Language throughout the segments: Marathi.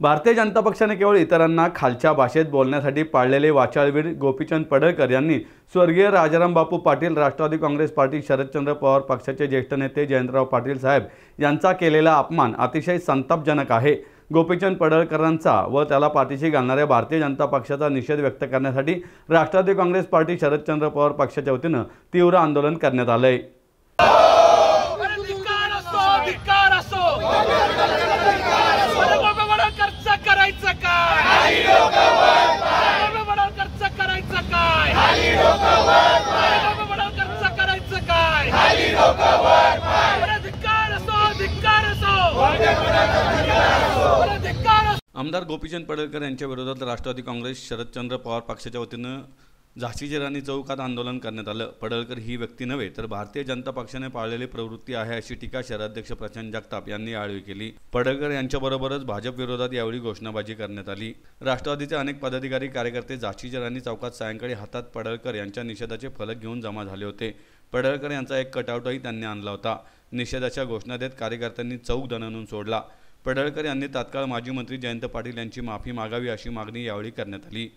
भारतीय जनता पक्षाने केवळ इतरांना खालच्या भाषेत बोलण्यासाठी पाळलेले वाचाळवीर गोपीचंद पडळकर यांनी स्वर्गीय राजाराम बापू पाटील, राष्ट्रवादी काँग्रेस पार्टी, शरदचंद्र पवार पक्षाचे ज्येष्ठ नेते जयंतराव पाटील साहेब यांचा केलेला अपमान अतिशय संतापजनक आहे। गोपीचंद पडळकरांचा व त्याला पाठीशी घालणाऱ्या भारतीय जनता पक्षाचा निषेध व्यक्त करण्यासाठी राष्ट्रवादी काँग्रेस पार्टी, शरदचंद्र पवार पक्षाच्या वतीने तीव्र आंदोलन करण्यात आले। आमदार गोपीचंद पडळकर यांच्या विरोधात राष्ट्रवादी काँग्रेस, शरदचंद्र पवार पक्षाच्या वतीने झाशीची राणी चौकात आंदोलन करण्यात आलं। पडळकर ही व्यक्ती नव्हे तर भारतीय जनता पक्षाने पाळलेली प्रवृत्ती आहे अशी टीका शहराध्यक्ष प्रशांत जगताप यांनी यावेळी केली। पडळकर यांच्याबरोबरच भाजप विरोधात यावेळी घोषणाबाजी करण्यात आली। राष्ट्रवादीचे अनेक पदाधिकारी, कार्यकर्ते झाशीच्या राणी चौकात सायंकाळी हातात पडळकर यांच्या निषेधाचे फलक घेऊन जमा झाले होते। पडळकर यांचा एक कटआउटही त्यांनी आणला होता। निषेधाच्या घोषणा देत कार्यकर्त्यांनी चौक दणदणून सोडला। पडळकर यांनी तात्काळ माजी मंत्री जयंत पाटील यांची माफी मागावी अशी मागणी यावेळी करण्यात आली।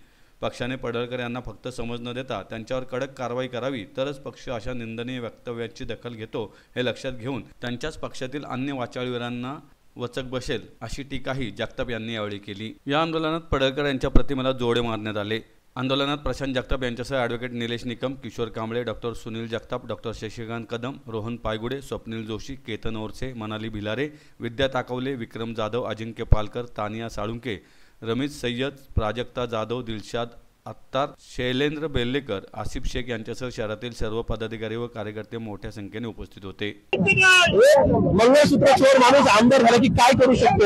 पक्षाने पडळकर यांना फक्त समज न देता त्यांच्यावर कडक कारवाई करावी, तरच पक्ष अशा निंदनीय वक्तव्याची दखल घेतो हे लक्षात घेऊन त्यांच्याच पक्षातील अन्य वाचाळवीरांना वचक बसेल अशी टीकाही जगताप यांनी यावेळी केली। या आंदोलनात पडळकर यांच्या प्रतिमेला जोडे मारण्यात आले। आंदोलनात प्रशांत जगताप यांच्यासह advocate Nilesh Nikam, Kishor Kamble, doctor Sunil Jagtap, doctor Shashikant Kadam, Rohan Paygude, Swapnil Joshi, Ketan Orse, Manali Bhilare, Vidya Takawale, Vikram Jadhav, Ajinkya Palkar, Tania Salunke, Ramesh Sayyad, Prajakta Jadhav, Dilshad Attar, Shailendra Bellekar, Asif Shaikh यांच्यासह शहरातील सर्व पदाधिकारी व कार्यकर्ते मोठ्या संख्येने उपस्थित होते। मंगळसूत्र चोर माणूस आमदार झाला की काय करू शकतो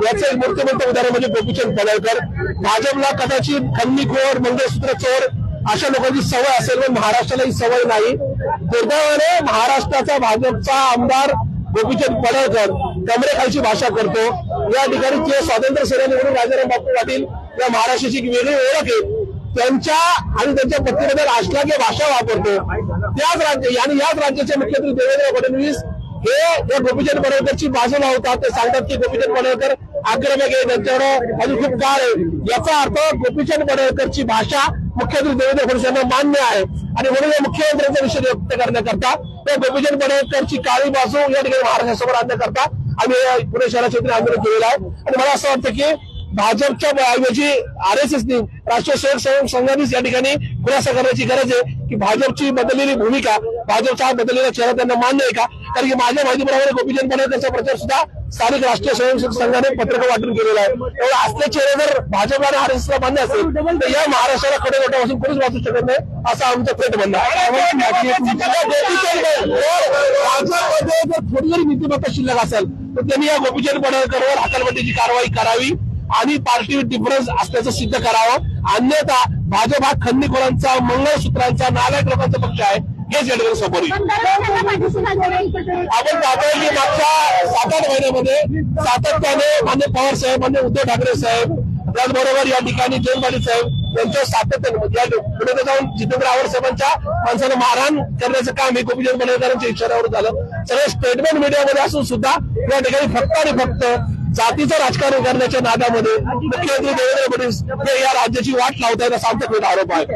याचं एक मोठं उदाहरण म्हणजे गोपीचंद पडळकर। भाजपला कदाचित खंडणीखोर, मंगळसूत्र चोर अशा लोकांची सवय असेल, पण महाराष्ट्राला ही सवय नाही। दुर्दैवाने महाराष्ट्राचा भाजपचा आमदार गोपीचंद पडळकर कमरेखालची भाषा करतो। या ठिकाणी ते स्वातंत्र्य सेनानी म्हणून राजाराम बापू पाटील या महाराष्ट्राची एक वेगळी ओळख आहे। त्यांच्या आणि त्यांच्या पत्नीबद्दल अश्लाघ्य भाषा वापरतो। त्याच राज्य आणि याच राज्याचे मुख्यमंत्री देवेंद्र फडणवीस हे या गोपीचंद पडळकरची बाजू लावतात। ते सांगतात की गोपीचंद पडळकर आक्रमक आहे, त्यांच्यावर अजून खूप काळ आहे। याचा अर्थ गोपीचंद पडळकरची भाषा मुख्यमंत्री देवेंद्र फडणवीस यांना मान्य आहे आणि म्हणून या मुख्यमंत्र्यांचा निषेध व्यक्त करण्याकरता त्या गोपीचंद पडळकरची काळी बाजू या ठिकाणी महाराष्ट्रासमोर आणण्याकरता आम्ही पुणे शहराचे आंदोलन केलेलं आहे। आणि मला असं वाटतं की भाजपच्या ऐवजी RSSनी, राष्ट्रीय स्वयंसेवक संघानेच या ठिकाणी खुलासा करण्याची गरज आहे की भाजपची बदललेली भूमिका, भाजपचा बदललेला चेहरा त्यांना मान्य आहे का? कारण की माझ्या माहितीप्रमाणे गोपीचंद पडळकरचा प्रचार सुद्धा स्थानिक राष्ट्रीय स्वयंसेवक संघाने पत्रक वाटून केलेला आहे। एवढा असले चेहरे जर भाजपला आणि RSSला मान्य असेल तर या महाराष्ट्राला खडे गोट्यापासून कोणीच वाचू शकत नाही असं आमचं थेट म्हणणं आहे। भाजपमध्ये जर थोडी जरी नीतिमत्ता शिल्लक असेल तर त्यांनी या गोपीचंद पडळकरवर हकालपट्टीची कारवाई करावी आणि पार्टी डिफरन्स असल्याचं सिद्ध करावं। अन्यथा भाजप हा खंडणीखोरांचा, मंगळसूत्रांचा, नालायक लोकांचा पक्ष आहे हेच या ठिकाणी समोर येईल। आपण पाहतोय की मागच्या 7-8 महिन्यामध्ये सातत्याने मान्य पवार साहेब, मान्य उद्धव ठाकरे साहेब, त्याचबरोबर या ठिकाणी जयंत पाटील साहेब यांच्या सातत्याने पुढे जाऊन जितेंद्र आव्हाड साहेबांच्या माणसाला मारहाण करण्याचं काम हे गोपीचंद पडळकरांच्या इशाऱ्यावर झालं। सगळे स्टेटमेंट मीडियामध्ये असून सुद्धा या ठिकाणी फक्त आणि फक्त जातीचं राजकारण करण्याच्या नादामध्ये मुख्यमंत्री देवेंद्र फडणवीस हे या राज्याची वाट लावतायत असा आमचा आरोप आहे।